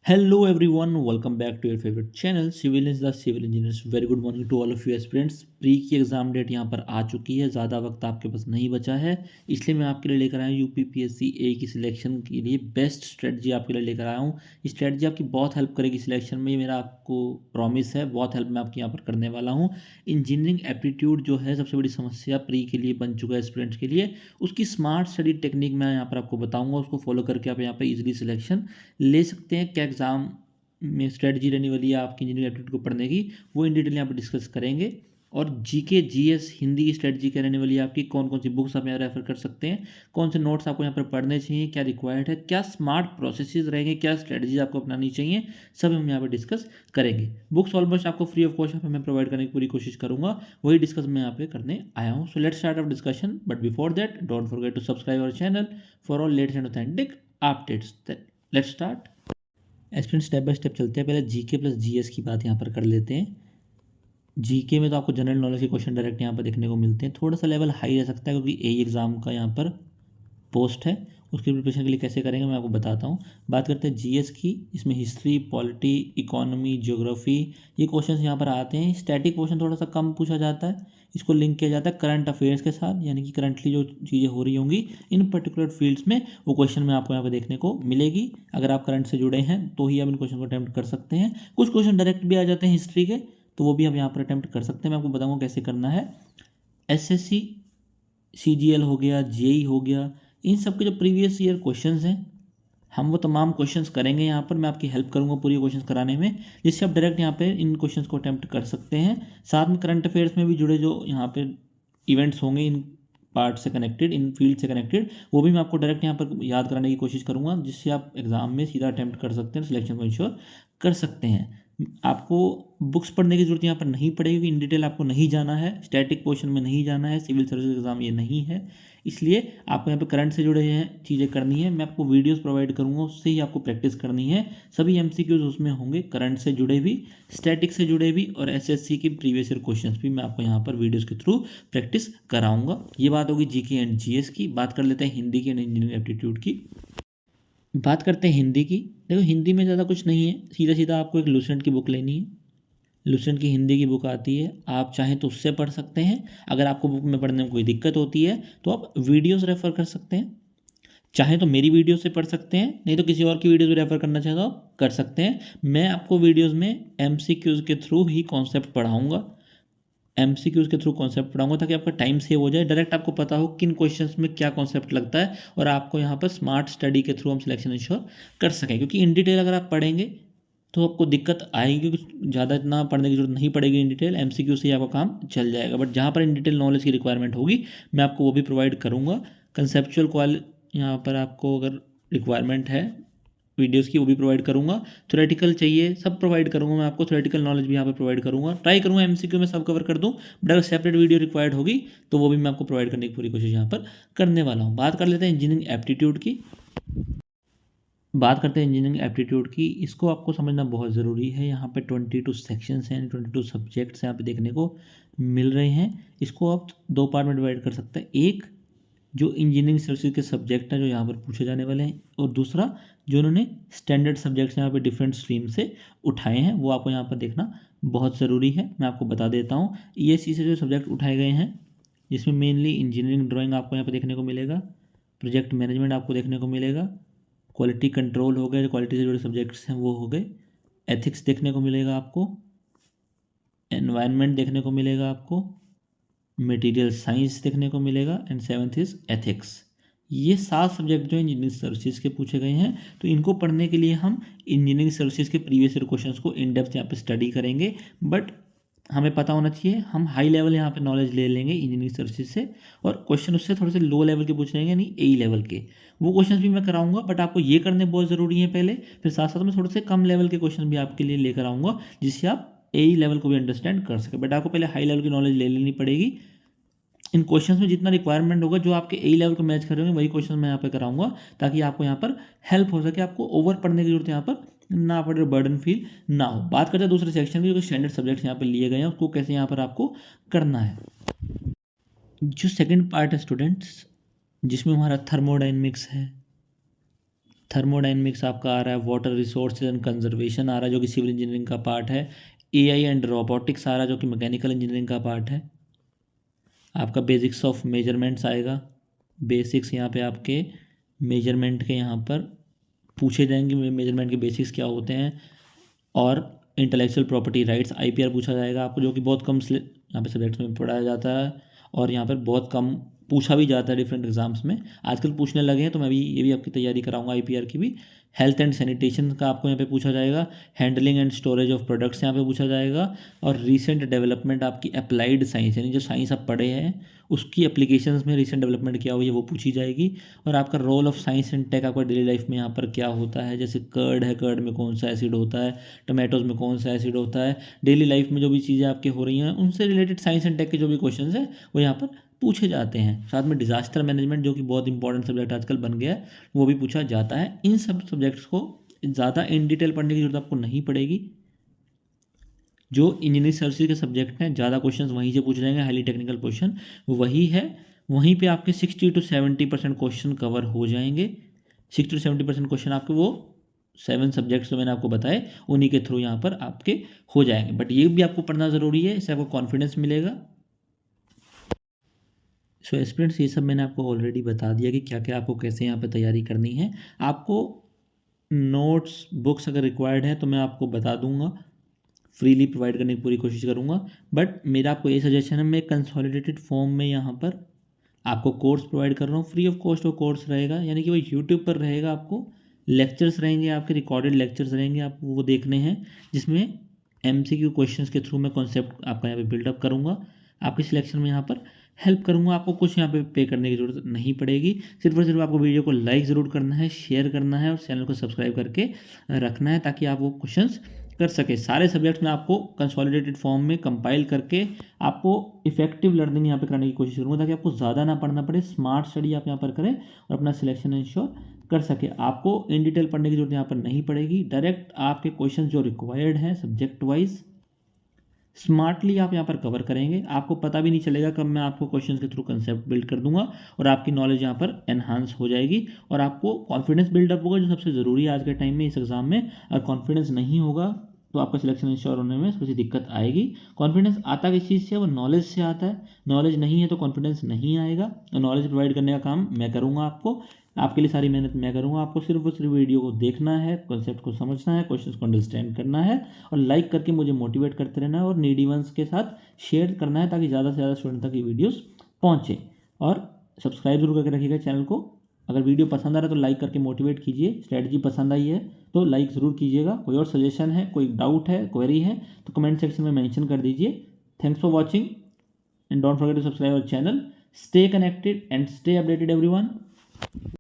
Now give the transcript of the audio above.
Hello everyone, welcome back to your favorite channel Civil is the Civil Engineers। Very good morning to all of you aspirants. Pre की exam date यहाँ पर आ चुकी है, ज़्यादा वक्त आपके पास नहीं बचा है, इसलिए मैं आपके लिए लेकर आया हूँ यूपीपीएससी ए की सिलेक्शन के लिए बेस्ट स्ट्रेटजी आपके लिए लेकर आया हूँ। ये स्ट्रेटजी आपकी बहुत हेल्प करेगी सिलेक्शन में, ये मेरा आपको प्रॉमिस है। बहुत हेल्प मैं आपकी यहाँ पर करने वाला हूँ। इंजीनियरिंग एप्टीट्यूड जो है सबसे बड़ी समस्या प्री के लिए बन चुका है स्टूडेंट्स के लिए, उसकी स्मार्ट स्टडी टेक्निक मैं यहाँ पर आपको बताऊँगा, उसको फॉलो करके आप यहाँ पर ईजिली सिलेक्शन ले सकते हैं। क्या एग्ज़ाम में स्ट्रेटजी रहने वाली है आपकी इंजीनियरिंग एप्टीट्यूड को पढ़ने की, वो इन डिटेल यहाँ पर डिस्कस करेंगे। और जीके जीएस हिंदी की स्ट्रेटजी क्या रहने वाली है आपकी, कौन कौन सी बुक्स आप यहाँ रेफर कर सकते हैं, कौन से नोट्स आपको यहाँ पर पढ़ने चाहिए, क्या रिक्वायर्ड है, क्या स्मार्ट प्रोसेसेस रहेंगे, क्या स्ट्रेटजी आपको अपनानी चाहिए, सब हम यहाँ पर डिस्कस करेंगे। बुक्स ऑलमोस्ट आपको फ्री ऑफ कॉस्ट मैं प्रोवाइड करने की पूरी कोशिश करूँगा, वही डिस्कस मैं यहाँ पे करने आया हूँ। So let's start our discussion, but before that don't forget to subscribe our channel for all latest and authentic updates. Let's start. Aspirant step by step चलते हैं। पहले जीके प्लस जीएस की बात यहाँ पर कर लेते हैं। जीके में तो आपको जनरल नॉलेज के क्वेश्चन डायरेक्ट यहाँ पर देखने को मिलते हैं, थोड़ा सा लेवल हाई रह सकता है क्योंकि ए एग्ज़ाम का यहाँ पर पोस्ट है। उसकी प्रिपरेशन के लिए कैसे करेंगे मैं आपको बताता हूँ। बात करते हैं जीएस की, इसमें हिस्ट्री, पॉलिटी, इकोनॉमी, ज्योग्राफी, ये क्वेश्चंस यहाँ पर आते हैं। स्टैटिक क्वेश्चन थोड़ा सा कम पूछा जाता है, इसको लिंक किया जाता है करंट अफेयर्स के साथ, यानी कि करंटली जो चीज़ें हो रही होंगी इन पर्टिकुलर फील्ड्स में, वो क्वेश्चन में आपको यहाँ पर देखने को मिलेगी। अगर आप करंट से जुड़े हैं तो ही आप इन क्वेश्चन को अटैम्प्ट कर सकते हैं। कुछ क्वेश्चन डायरेक्ट भी आ जाते हैं हिस्ट्री के, तो वो भी आप यहाँ पर अटैम्प्ट कर सकते हैं। मैं आपको बताऊँगा कैसे करना है। एसएससी, सीजीएल हो गया, जेई हो गया, इन सब के जो प्रीवियस ईयर क्वेश्चंस हैं हम वो तमाम क्वेश्चंस करेंगे यहाँ पर। मैं आपकी हेल्प करूँगा पूरी क्वेश्चंस कराने में, जिससे आप डायरेक्ट यहाँ पे इन क्वेश्चंस को अटैम्प्ट कर सकते हैं। साथ में करंट अफेयर्स में भी जुड़े जो यहाँ पे इवेंट्स होंगे इन पार्ट से कनेक्टेड, इन फील्ड से कनेक्टेड, वो भी मैं आपको डायरेक्ट यहाँ पर याद कराने की कोशिश करूँगा, जिससे आप एग्जाम में सीधा अटैम्प्ट कर सकते हैं, सिलेक्शन को इंश्योर कर सकते हैं। आपको बुक्स पढ़ने की जरूरत यहाँ पर नहीं पड़ेगी, इन डिटेल आपको नहीं जाना है, स्टैटिक पोर्शन में नहीं जाना है, सिविल सर्विस एग्जाम ये नहीं है, इसलिए आपको यहाँ पे करंट से जुड़े हैं चीज़ें करनी है। मैं आपको वीडियोस प्रोवाइड करूँगा, उससे ही आपको प्रैक्टिस करनी है। सभी एमसीक्यूज उसमें होंगे, करंट से जुड़े भी, स्टैटिक से जुड़े भी, और एसएससी की प्रीवियस ईयर क्वेश्चंस भी मैं आपको यहाँ पर वीडियोस के थ्रू प्रैक्टिस कराऊंगा। ये बात होगी जीके एंड जीएस की। बात कर लेते हैं हिंदी की एंड इंजीनियरिंग एप्टीट्यूड की। बात करते हैं हिंदी की। देखो हिंदी में ज़्यादा कुछ नहीं है, सीधा सीधा आपको एक लूसेंट की बुक लेनी है। लूसेंट की हिंदी की बुक आती है, आप चाहें तो उससे पढ़ सकते हैं। अगर आपको बुक में पढ़ने में कोई दिक्कत होती है तो आप वीडियोस रेफर कर सकते हैं, चाहे तो मेरी वीडियो से पढ़ सकते हैं, नहीं तो किसी और की वीडियोस भी रेफर करना चाहें तो आप कर सकते हैं। मैं आपको वीडियोस में एमसीक्यूज के थ्रू ही कॉन्सेप्ट पढ़ाऊँगा, एमसीक्यूज के थ्रू कॉन्सेप्ट पढ़ाऊंगा, ताकि आपका टाइम सेव हो जाए, डायरेक्ट आपको पता हो किन क्वेश्चंस में क्या कॉन्सेप्ट लगता है, और आपको यहाँ पर स्मार्ट स्टडी के थ्रू हम सिलेक्शन इंश्योर कर सकें। क्योंकि इन डिटेल अगर आप पढ़ेंगे तो आपको दिक्कत आएगी, क्योंकि ज़्यादा इतना पढ़ने की जरूरत नहीं पड़ेगी। इन डिटेल एमसीक्यू से ही आपका काम चल जाएगा, बट जहाँ पर इन डिटेल नॉलेज की रिक्वायरमेंट होगी मैं आपको वो भी प्रोवाइड करूँगा। कंसेप्चुअल यहाँ पर आपको अगर रिक्वायरमेंट है वीडियोस की, वो भी प्रोवाइड करूँगा। थ्योरेटिकल चाहिए, सब प्रोवाइड करूँगा मैं आपको, थ्योरेटिकल नॉलेज भी यहाँ पर प्रोवाइड करूँगा। ट्राई करूँगा एमसीक्यू में सब कवर कर दूँ, बट अगर सेपरेट वीडियो रिक्वायर्ड होगी तो वो भी मैं आपको प्रोवाइड करने की पूरी कोशिश यहाँ पर करने वाला हूँ। बात कर लेते हैं इंजीनियरिंग एप्टीट्यूड की। बात करते हैं इंजीनियरिंग एप्टीट्यूड की, इसको आपको समझना बहुत ज़रूरी है। यहाँ पे 22 सेक्शंस हैं, 22 सब्जेक्ट्स यहाँ पे देखने को मिल रहे हैं। इसको आप दो पार्ट में डिवाइड कर सकते हैं। एक जो इंजीनियरिंग सर्विसेज के सब्जेक्ट हैं जो यहाँ पर पूछे जाने वाले हैं, और दूसरा जो उन्होंने स्टैंडर्ड सब्जेक्ट्स यहाँ पे डिफरेंट स्ट्रीम से उठाए हैं, वो आपको यहाँ पर देखना बहुत ज़रूरी है। मैं आपको बता देता हूँ ईएससी से जो सब्जेक्ट उठाए गए हैं, जिसमें मेनली इंजीनियरिंग ड्राइंग आपको यहाँ पर देखने को मिलेगा, प्रोजेक्ट मैनेजमेंट आपको देखने को मिलेगा, क्वालिटी कंट्रोल हो गए, जो क्वालिटी से जुड़े सब्जेक्ट्स हैं वो हो गए, एथिक्स देखने को मिलेगा आपको, एनवायरनमेंट देखने को मिलेगा आपको, मटेरियल साइंस देखने को मिलेगा, एंड सेवन्थ इज एथिक्स। ये 7 सब्जेक्ट जो इंजीनियरिंग सर्विसेज के पूछे गए हैं, तो इनको पढ़ने के लिए हम इंजीनियरिंग सर्विसेज के प्रीवियस ईयर क्वेश्चंस को इन डेप्थ यहाँ पे स्टडी करेंगे। बट हमें पता होना चाहिए, हम हाई लेवल यहाँ पे नॉलेज ले लेंगे इंजीनियरिंग सर्विसेज से, और क्वेश्चन उससे थोड़े से लो लेवल के पूछ लेंगे, यानी ए लेवल के। वो क्वेश्चन भी मैं कराऊंगा, बट आपको ये करने बहुत ज़रूरी है पहले, फिर साथ साथ में थोड़े से कम लेवल के क्वेश्चन भी आपके लिए लेकर आऊँगा, जिससे आप ए लेवल को भी अंडरस्टैंड कर सकें। बट आपको पहले हाई लेवल की नॉलेज ले लेनी पड़ेगी। इन क्वेश्चंस में जितना रिक्वायरमेंट होगा, जो आपके ए लेवल को मैच करेंगे, वही क्वेश्चन मैं यहाँ पे कराऊंगा, ताकि आपको यहाँ पर हेल्प हो सके, आपको ओवर पढ़ने की जरूरत यहाँ पर ना पड़े, बर्डन फील ना हो। बात करते हैं दूसरे सेक्शन की, जो स्टैंडर्ड सब्जेक्ट्स यहाँ पे लिए गए हैं, उसको कैसे यहाँ पर आपको करना है। जो सेकंड पार्ट है स्टूडेंट्स, जिसमें हमारा थर्मोडायनेमिक्स है, थर्मोडाइनमिक्स आपका आ रहा है, वाटर रिसोर्सेज एंड कंजर्वेशन आ रहा है जो कि सिविल इंजीनियरिंग का पार्ट है, एआई एंड रोबोटिक्स आ रहा है जो कि मैकेनिकल इंजीनियरिंग का पार्ट है, आपका बेसिक्स ऑफ मेजरमेंट्स आएगा, बेसिक्स यहाँ पे आपके मेजरमेंट के यहाँ पर पूछे जाएंगे, मेजरमेंट के बेसिक्स क्या होते हैं, और इंटेलेक्चुअल प्रॉपर्टी राइट्स आईपीआर पूछा जाएगा आपको, जो कि बहुत कम यहाँ पे सब्जेक्ट्स में पढ़ाया जाता है और यहाँ पर बहुत कम पूछा भी जाता है डिफरेंट एग्जाम्स में, आजकल पूछने लगे हैं, तो मैं भी ये भी आपकी तैयारी कराऊंगा आईपीआर की भी। हेल्थ एंड सैनिटेशन का आपको यहाँ पे पूछा जाएगा, handling and storage of products यहाँ पे पूछा जाएगा, और रीसेंट डेवलपमेंट आपकी अप्लाइड साइंस यानी जो साइंस आप पढ़े हैं उसकी एप्लीकेशंस में रीसेंट डेवलपमेंट क्या हुई है वो पूछी जाएगी, और आपका role of science and tech आपका डेली लाइफ में यहाँ पर क्या होता है, जैसे कर्ड है, कर्ड में कौन सा एसिड होता है, टोमेटोज़ में कौन सा एसिड होता है, डेली लाइफ में जो भी चीज़ें आपकी हो रही हैं उनसे रिलेटेड साइंस एंड टेक के जो भी क्वेश्चन है वो यहाँ पर पूछे जाते हैं। साथ में डिजास्टर मैनेजमेंट जो कि बहुत इंपॉर्टेंट सब्जेक्ट आजकल बन गया है वो भी पूछा जाता है। इन सब सब्जेक्ट्स को ज़्यादा इन डिटेल पढ़ने की जरूरत आपको नहीं पड़ेगी, जो इंजीनियरिंग सर्विसेज के सब्जेक्ट हैं ज़्यादा क्वेश्चंस वहीं से पूछ जाएंगे, हाईली टेक्निकल क्वेश्चन वही है, वहीं पे आपके 60 to 70% क्वेश्चन कवर हो जाएंगे। 60 to 70% क्वेश्चन आपके वो 7 सब्जेक्ट्स जो मैंने आपको बताए उन्हीं के थ्रू यहाँ पर आपके हो जाएंगे, बट ये भी आपको पढ़ना ज़रूरी है, इससे आपको कॉन्फिडेंस मिलेगा। सो एस्पिरेंट्स ये सब मैंने आपको ऑलरेडी बता दिया कि क्या क्या आपको कैसे यहाँ पर तैयारी करनी है। आपको नोट्स बुक्स अगर रिक्वायर्ड है तो मैं आपको बता दूंगा, फ्रीली प्रोवाइड करने की पूरी कोशिश करूंगा, बट मेरा आपको ये सजेशन है, मैं कंसोलिडेटेड फॉर्म में यहाँ पर आपको कोर्स प्रोवाइड कर रहा हूँ, फ्री ऑफ कॉस्ट वो कोर्स रहेगा, यानी कि वो यूट्यूब पर रहेगा, आपको लेक्चर्स रहेंगे, आपके रिकॉर्डेड लेक्चर्स रहेंगे, आपको वो देखने हैं, जिसमें एमसीक्यू क्वेश्चंस के थ्रू मैं कॉन्सेप्ट आपका यहाँ पे बिल्डअप करूँगा, आपकी सिलेक्शन में यहाँ पर हेल्प करूँगा, आपको कुछ यहाँ पे करने की ज़रूरत नहीं पड़ेगी, सिर्फ और सिर्फ आपको वीडियो को लाइक ज़रूर करना है, शेयर करना है और चैनल को सब्सक्राइब करके रखना है ताकि आप वो क्वेश्चंस कर सके। सारे सब्जेक्ट्स में आपको कंसोलिडेटेड फॉर्म में कंपाइल करके आपको इफेक्टिव लर्निंग यहाँ पे करने की कोशिश करूँगा ताकि आपको ज़्यादा ना पढ़ना पड़े, स्मार्ट स्टडी आप यहाँ पर करें और अपना सिलेक्शन इंश्योर कर सके। आपको इन डिटेल पढ़ने की जरूरत यहाँ पर नहीं पड़ेगी, डायरेक्ट आपके क्वेश्चन जो रिक्वायर्ड हैं सब्जेक्ट वाइज स्मार्टली आप यहाँ पर कवर करेंगे, आपको पता भी नहीं चलेगा कब मैं आपको क्वेश्चंस के थ्रू कंसेप्ट बिल्ड कर दूंगा और आपकी नॉलेज यहाँ पर एनहांस हो जाएगी और आपको कॉन्फिडेंस बिल्डअप होगा, जो सबसे ज़रूरी है आज के टाइम में इस एग्जाम में। अगर कॉन्फिडेंस नहीं होगा तो आपका सिलेक्शन इंश्योर होने में थोड़ी सी दिक्कत आएगी। कॉन्फिडेंस आता किस चीज़ से, वो नॉलेज से आता है, नॉलेज नहीं है तो कॉन्फिडेंस नहीं आएगा, और नॉलेज प्रोवाइड करने का काम मैं करूँगा, आपको आपके लिए सारी मेहनत मैं करूँगा, आपको सिर्फ और सिर्फ वीडियो को देखना है, कॉन्सेप्ट को समझना है, क्वेश्चंस को अंडरस्टैंड करना है और लाइक करके मुझे मोटिवेट करते रहना है और नीडी वंस के साथ शेयर करना है ताकि ज़्यादा से ज़्यादा स्टूडेंट तक ये वीडियोस पहुँचे। और सब्सक्राइब जरूर करके रखिएगा चैनल को। अगर वीडियो पसंद आ रहा है तो लाइक करके मोटिवेट कीजिए, स्ट्रैटेजी पसंद आई है तो लाइक ज़रूर कीजिएगा। कोई और सजेशन है, कोई डाउट है, क्वेरी है तो कमेंट सेक्शन में मेंशन कर दीजिए। Thanks for watching and don't forget to subscribe our channel. Stay connected and stay updated everyone.